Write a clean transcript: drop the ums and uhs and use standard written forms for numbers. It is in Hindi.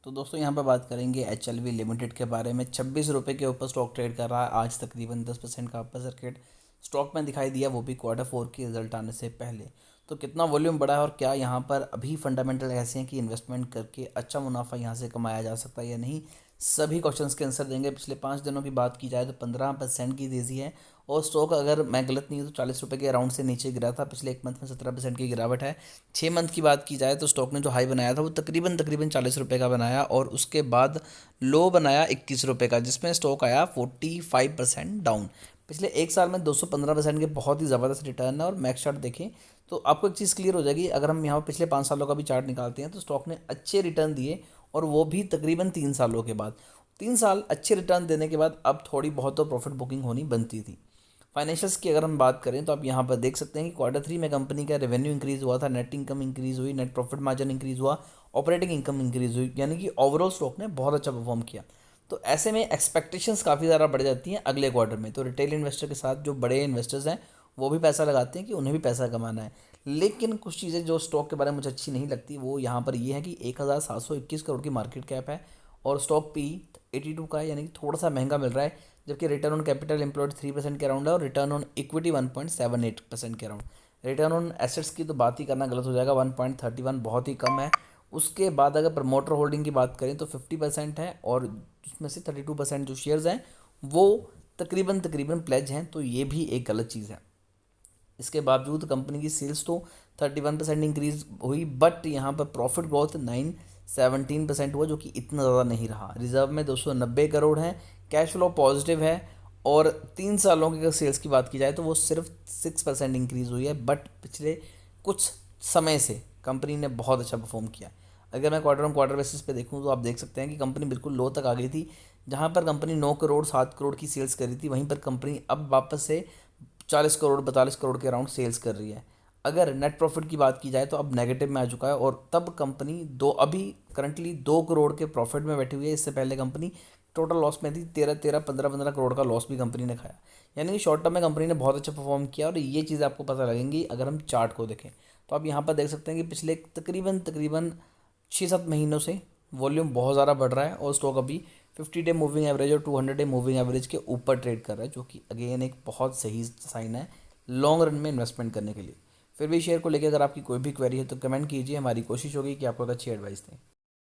तो दोस्तों यहाँ पर बात करेंगे HLV लिमिटेड के बारे में। 26 रुपये के ऊपर स्टॉक ट्रेड कर रहा है। आज तकरीबन 10% का अपर सर्किट स्टॉक में दिखाई दिया, वो भी Q4 की रिजल्ट आने से पहले। तो कितना वॉल्यूम बढ़ा है और क्या यहाँ पर अभी फंडामेंटल ऐसे हैं कि इन्वेस्टमेंट करके अच्छा मुनाफा यहाँ से कमाया जा सकता है या नहीं, सभी क्वेश्चंस के आंसर देंगे। पिछले 5 दिनों की बात की जाए तो 15% की तेज़ी है और स्टॉक अगर मैं गलत नहीं हूँ तो 40 रुपये के अराउंड से नीचे गिरा था। पिछले एक मंथ में 17% की गिरावट है। 6 मंथ की बात की जाए तो स्टॉक ने जो हाई बनाया था वो तकरीबन तकरीबन 40 रुपये का बनाया और उसके बाद लो बनाया 21 रुपये का, जिसमें स्टॉक आया 45% डाउन। पिछले एक साल में 215% के बहुत ही ज़बरदस्त रिटर्न है। और मैक्स चार्ट देखें तो आपको एक चीज़ क्लियर हो जाएगी। अगर हम यहाँ पिछले 5 सालों का भी चार्ट निकालते हैं तो स्टॉक ने अच्छे रिटर्न दिए, और वो भी तकरीबन 3 सालों के बाद। 3 साल अच्छे रिटर्न देने के बाद अब थोड़ी बहुत तो प्रॉफिट बुकिंग होनी बनती थी। फाइनेंशियल्स की अगर हम बात करें तो आप यहाँ पर देख सकते हैं कि Q3 में कंपनी का रेवेन्यू इंक्रीज़ हुआ था, नेट इनकम इंक्रीज़ हुई, नेट प्रॉफिट मार्जिन इंक्रीज़ हुआ, ऑपरेटिंग इनकम इंक्रीज़ हुई, यानी कि ओवरऑल स्टॉक ने बहुत अच्छा परफॉर्म किया। तो ऐसे में एक्सपेक्टेशंस काफ़ी ज़्यादा बढ़ जाती हैं अगले क्वार्टर में। तो रिटेल इन्वेस्टर के साथ जो बड़े इन्वेस्टर्स हैं वो भी पैसा लगाते हैं कि उन्हें भी पैसा कमाना है। लेकिन कुछ चीज़ें जो स्टॉक के बारे में मुझे अच्छी नहीं लगती वो यहाँ पर ये है कि 1721 करोड़ की मार्केट कैप है और स्टॉक पी 82 का है, यानी कि थोड़ा सा महंगा मिल रहा है। जबकि रिटर्न ऑन कैपिटल एम्प्लॉयड 3% के अराउंड है और रिटर्न ऑन इक्विटी 1.78% के अराउंड। रिटर्न ऑन एसेट्स की तो बात ही करना गलत हो जाएगा, 1.31 बहुत ही कम है। उसके बाद अगर प्रमोटर होल्डिंग की बात करें तो 50% है और उसमें से 32% जो शेयर्स हैं वो तकरीबन तकरीबन प्लेज हैं, तो ये भी एक गलत चीज़ है। इसके बावजूद कंपनी की सेल्स तो 31% इंक्रीज हुई, बट यहाँ पर प्रॉफिट ग्रोथ 17% हुआ, जो कि इतना ज़्यादा नहीं रहा। रिजर्व में 290 करोड़ है, कैश फ्लो पॉजिटिव है, और 3 सालों की अगर सेल्स की बात की जाए तो वो सिर्फ 6% इंक्रीज़ हुई है। बट पिछले कुछ समय से कंपनी ने बहुत अच्छा परफॉर्म किया। अगर मैं क्वार्टर ऑन क्वार्टर बेसिस पे देखूँ तो आप देख सकते हैं कि कंपनी बिल्कुल लो तक आ गई थी। जहाँ पर कंपनी 9 करोड़ 7 करोड़ की सेल्स करी थी, वहीं पर कंपनी अब वापस से 40 करोड़ 42 करोड़ के अराउंड सेल्स कर रही है। अगर नेट प्रॉफिट की बात की जाए तो अब नेगेटिव में आ चुका है, और तब कंपनी दो अभी करंटली 2 करोड़ के प्रॉफिट में बैठी हुई है। इससे पहले कंपनी टोटल लॉस में थी, 13-13 15-15 करोड़ का लॉस भी कंपनी ने खाया। यानी कि शॉर्ट टर्म में कंपनी ने बहुत अच्छा परफॉर्म किया, और ये चीज़ आपको पता लगेंगी अगर हम चार्ट को देखें। तो आप यहाँ पर देख सकते हैं कि पिछले तकरीबन तकरीबन 6-7 महीनों से वॉल्यूम बहुत ज़्यादा बढ़ रहा है और स्टॉक अभी 50 डे मूविंग एवरेज और 200 डे मूविंग एवरेज के ऊपर ट्रेड कर रहा है, जो कि अगेन एक बहुत सही साइन है लॉन्ग रन में इन्वेस्टमेंट करने के लिए। फिर भी शेयर को लेकर अगर आपकी कोई भी क्वेरी है तो कमेंट कीजिए, हमारी कोशिश होगी कि आपको एक अच्छी एडवाइस दें।